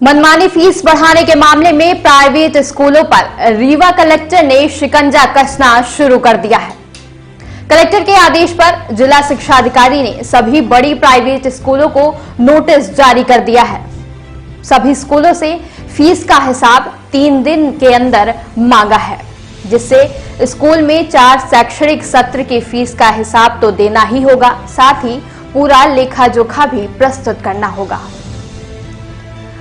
मनमानी फीस बढ़ाने के मामले में प्राइवेट स्कूलों पर रीवा कलेक्टर ने शिकंजा कसना शुरू कर दिया है। कलेक्टर के आदेश पर जिला शिक्षा अधिकारी ने सभी बड़ी प्राइवेट स्कूलों को नोटिस जारी कर दिया है। सभी स्कूलों से फीस का हिसाब 3 दिन के अंदर मांगा है, जिससे स्कूल में 4 शैक्षणिक सत्र की फीस का हिसाब तो देना ही होगा, साथ ही पूरा लेखा जोखा भी प्रस्तुत करना होगा।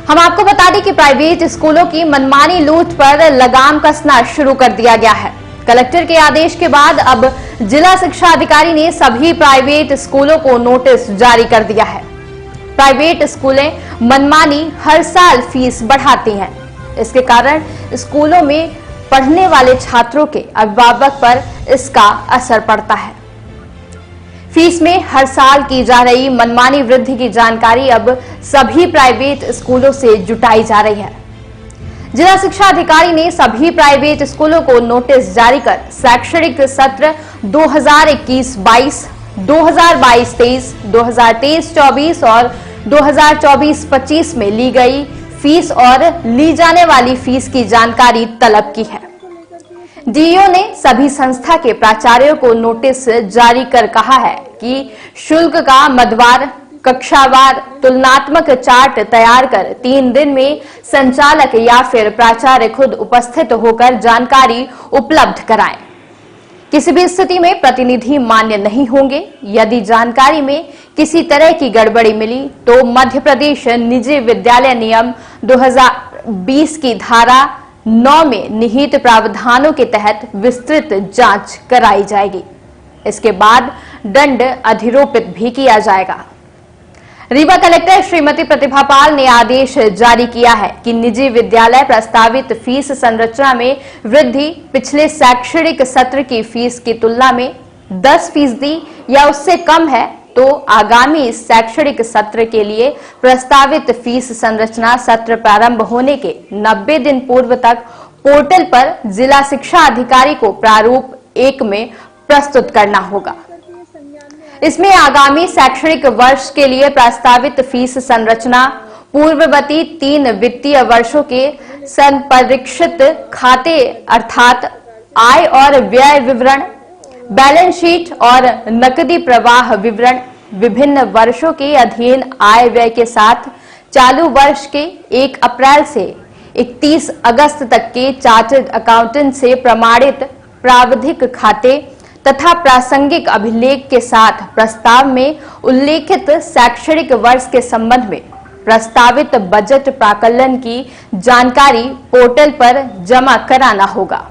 हम आपको बता दें कि प्राइवेट स्कूलों की मनमानी लूट पर लगाम कसना शुरू कर दिया गया है। कलेक्टर के आदेश के बाद अब जिला शिक्षा अधिकारी ने सभी प्राइवेट स्कूलों को नोटिस जारी कर दिया है। प्राइवेट स्कूलें मनमानी हर साल फीस बढ़ाती हैं। इसके कारण स्कूलों में पढ़ने वाले छात्रों के अभिभावक पर इसका असर पड़ता है। फीस में हर साल की जा रही मनमानी वृद्धि की जानकारी अब सभी प्राइवेट स्कूलों से जुटाई जा रही है। जिला शिक्षा अधिकारी ने सभी प्राइवेट स्कूलों को नोटिस जारी कर शैक्षणिक सत्र 2021-22, 2022-23, 2023-24 और 2024-25 में ली गई फीस और ली जाने वाली फीस की जानकारी तलब की है। डीईओ ने सभी संस्था के प्राचार्यों को नोटिस जारी कर कहा है कि शुल्क का मदवार, कक्षावार तुलनात्मक चार्ट तैयार कर 3 दिन में संचालक या फिर प्राचार्य खुद उपस्थित होकर जानकारी उपलब्ध कराएं। किसी भी स्थिति में प्रतिनिधि मान्य नहीं होंगे। यदि जानकारी में किसी तरह की गड़बड़ी मिली तो मध्य प्रदेश निजी विद्यालय नियम 2020 की धारा 9 में निहित प्रावधानों के तहत विस्तृत जांच कराई जाएगी। इसके बाद दंड अधिरोपित भी किया जाएगा। रीवा कलेक्टर श्रीमती प्रतिभा पाल ने आदेश जारी किया है कि निजी विद्यालय प्रस्तावित फीस संरचना में वृद्धि पिछले शैक्षणिक सत्र की फीस की तुलना में 10% या उससे कम है तो आगामी शैक्षणिक सत्र के लिए प्रस्तावित फीस संरचना सत्र प्रारंभ होने के 90 दिन पूर्व तक पोर्टल पर जिला शिक्षा अधिकारी को प्रारूप 1 में प्रस्तुत करना होगा। इसमें आगामी शैक्षणिक वर्ष के लिए प्रस्तावित फीस संरचना, पूर्ववर्ती 3 वित्तीय वर्षों के संपरीक्षित खाते अर्थात आय और व्यय विवरण, बैलेंस शीट और नकदी प्रवाह विवरण, विभिन्न वर्षों के अधीन आय व्यय के साथ चालू वर्ष के 1 अप्रैल से 31 अगस्त तक के चार्टर्ड अकाउंटेंट से प्रमाणित प्रावधिक खाते तथा प्रासंगिक अभिलेख के साथ प्रस्ताव में उल्लेखित शैक्षणिक वर्ष के संबंध में प्रस्तावित बजट प्राकलन की जानकारी पोर्टल पर जमा कराना होगा।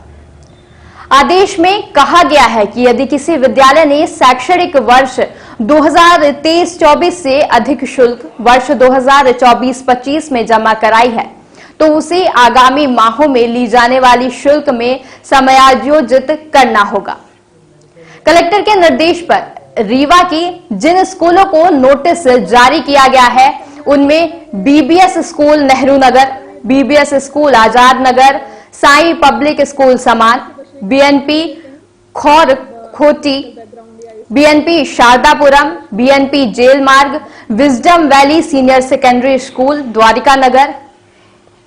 आदेश में कहा गया है कि यदि किसी विद्यालय ने शैक्षणिक वर्ष 2023-24 से अधिक शुल्क वर्ष 2024-25 में जमा कराई है तो उसे आगामी माहों में ली जाने वाली शुल्क में समायोजित करना होगा। कलेक्टर के निर्देश पर रीवा की जिन स्कूलों को नोटिस जारी किया गया है उनमें BBS school Nehru Nagar, BBS school Azad Nagar, Sai public school Saman, BNP Khaur Khoti, BNP Shardapuram, BNP jail Marg, wisdom valley senior secondary school Dwarika Nagar,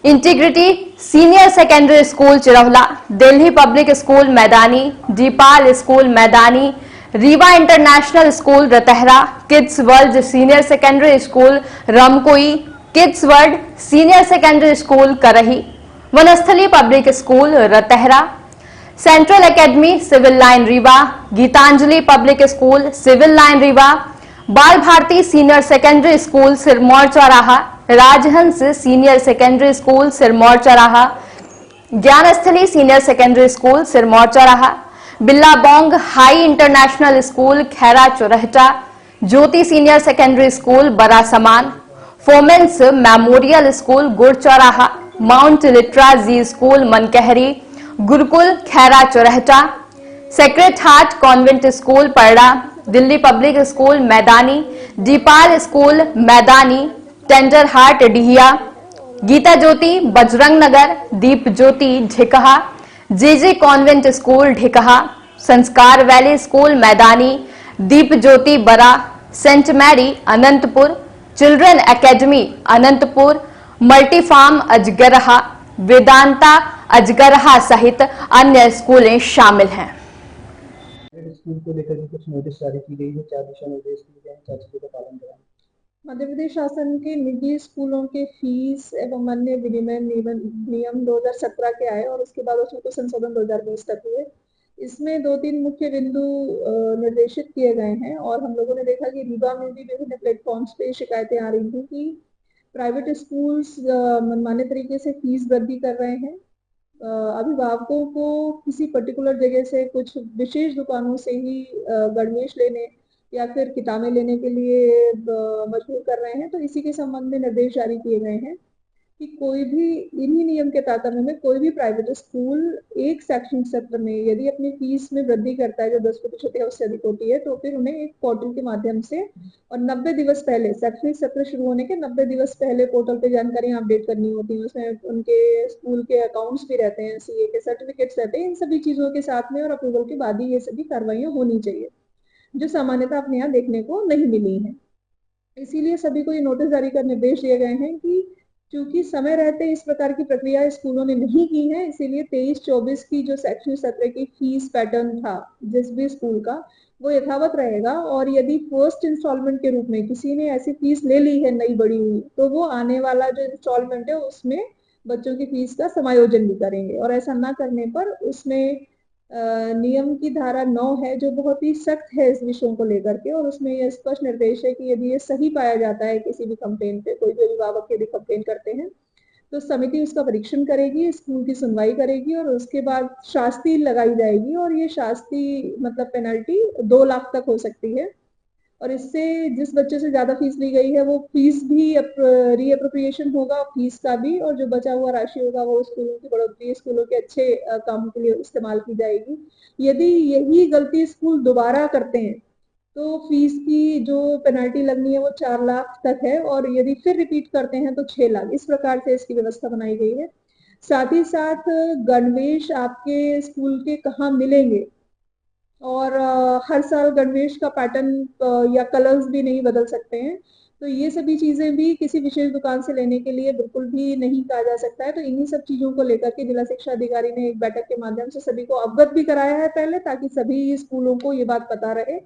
integrity senior secondary school Chiraula, Delhi public school Maidani, Deepal school Maidani, Rewa international school Ratahara, kids world senior secondary school Ramkoi, kids world senior secondary school Karahi, Vanasthali public school Ratahara, central academy civil line Rewa, Geetanjali public school civil line Rewa, Bal Bharti senior secondary school Sirmour Chauraha, Rajhans senior secondary school Sirmour Chauraha, Gyansthali senior secondary school Sirmour Chauraha, Billabong high international school Khaira Chorhata, Jyoti senior secondary school Bada Saman, फोमेंस memorial school Gud Chauraha, mount Litera Zee school Mankahari, Gurukul Khaira Chorhata, sacred heart convent school Parda, Delhi public school Maidani, Deepal school Maidani, tender heart Dihiya, Geeta Jyoti Bajrang Nagar, Deep Jyoti ढिकहा, JJ convent school Dhikaha, Sanskar valley school Maidani, Deep Jyoti Bara, saint Mary Anantpur, children academy Anantpur, मल्टीफार्म अजगरहा, वेदांता अजगरहा सहित अन्य स्कूलें शामिल हैं। School को लेकर कुछ नोटिस जारी की गई है, क्या दिशा निर्देश दिए गए हैं, क्या चीजों का पालन कराएं? मध्य प्रदेश शासन के निजी स्कूलों के फीस एवं अन्य विनिमय नियम 2017 के आए और उसके बाद उसमें कुछ संशोधन 2020 तक हुए। इसमें 2-3 मुख्य बिंदु निर्देशित किए गए हैं और हम लोगों ने देखा कि रीवा में भी विभिन्न प्लेटफॉर्म्स पे शिकायतें आ रही थी कि प्राइवेट स्कूल्स मनमाने तरीके से फीस वृद्धि कर रहे हैं। अभिभावकों को किसी पर्टिकुलर जगह से कुछ विशेष दुकानों से ही गणवेश लेने या फिर किताबें लेने के लिए मजबूर कर रहे हैं। तो इसी के संबंध में निर्देश जारी किए गए हैं कि कोई भी इन्हीं नियम के तारतम्य में कोई भी प्राइवेट स्कूल एक शैक्षणिक सत्र में यदि अपनी फीस में वृद्धि करता है जो 10% या उससे अधिक होती है, तो फिर उन्हें एक पोर्टल के माध्यम से और 90 दिवस पहले, शैक्षणिक सत्र शुरू होने के 90 दिवस पहले पोर्टल पे जानकारी अपडेट करनी होती है। उसमें उनके स्कूल के अकाउंट्स भी रहते हैं, सीए के सर्टिफिकेट्स रहते हैं। इन सभी चीजों के साथ में और अप्रूवल के बाद ही ये सभी कार्रवाइयां होनी चाहिए, जो सामान्यतः अपने यहाँ देखने को नहीं मिली है। इसीलिए सभी को ये नोटिस जारी कर निर्देश दिए गए हैं कि चूंकि समय रहते इस प्रकार की प्रक्रिया स्कूलों ने नहीं की है, इसीलिए 23-24 की जो शैक्षणिक सत्र की फीस पैटर्न था जिस भी स्कूल का, वो यथावत रहेगा। और यदि फर्स्ट इंस्टॉलमेंट के रूप में किसी ने ऐसी फीस ले ली है नई बढ़ी हुई, तो वो आने वाला जो इंस्टॉलमेंट है उसमें बच्चों की फीस का समायोजन भी करेंगे। और ऐसा ना करने पर उसमें नियम की धारा 9 है जो बहुत ही सख्त है इस विषयों को लेकर के, और उसमें यह स्पष्ट निर्देश है कि यदि ये सही पाया जाता है किसी भी कंप्लेंट पे, कोई भी अभिभावक यदि कंप्लेंट करते हैं, तो समिति उसका परीक्षण करेगी, स्कूल की सुनवाई करेगी और उसके बाद शास्ति लगाई जाएगी। और ये शास्ति मतलब पेनल्टी 2 लाख तक हो सकती है। और इससे जिस बच्चे से ज्यादा फीस ली गई है वो फीस भी रीअप्रोप्रिएशन होगा, फीस का भी, और जो बचा हुआ राशि होगा वो स्कूलों की बढ़ोतरी, स्कूलों के अच्छे काम के लिए इस्तेमाल की जाएगी। यदि यही गलती स्कूल दोबारा करते हैं तो फीस की जो पेनल्टी लगनी है वो 4 लाख तक है, और यदि फिर रिपीट करते हैं तो 6 लाख। इस प्रकार से इसकी व्यवस्था बनाई गई है। साथ ही साथ गणवेश आपके स्कूल के कहाँ मिलेंगे, और हर साल गणवेश का पैटर्न या कलर्स भी नहीं बदल सकते हैं। तो ये सभी चीजें भी किसी विशेष दुकान से लेने के लिए बिल्कुल भी नहीं कहा जा सकता है। तो इन्हीं सब चीजों को लेकर के जिला शिक्षा अधिकारी ने एक बैठक के माध्यम से सभी को अवगत भी कराया है पहले, ताकि सभी स्कूलों को ये बात पता रहे।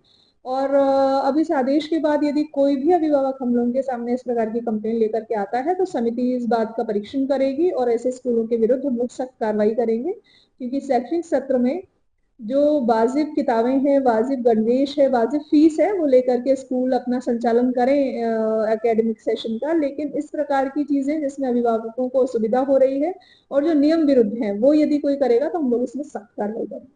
और अब इस आदेश के बाद यदि कोई भी अभिभावक हम लोगों के सामने इस प्रकार की कंप्लेन लेकर के आता है, तो समिति इस बात का परीक्षण करेगी और ऐसे स्कूलों के विरुद्ध हम लोग सख्त कार्रवाई करेंगे। क्योंकि शैक्षणिक सत्र में जो वाजिब किताबें हैं, वाजिब गणवेश है, वाजिब फीस है, वो लेकर के स्कूल अपना संचालन करें एकेडमिक सेशन का। लेकिन इस प्रकार की चीजें जिसमें अभिभावकों को सुविधा हो रही है और जो नियम विरुद्ध है वो यदि कोई करेगा तो हम लोग इसमें सख्त कार्रवाई करेंगे।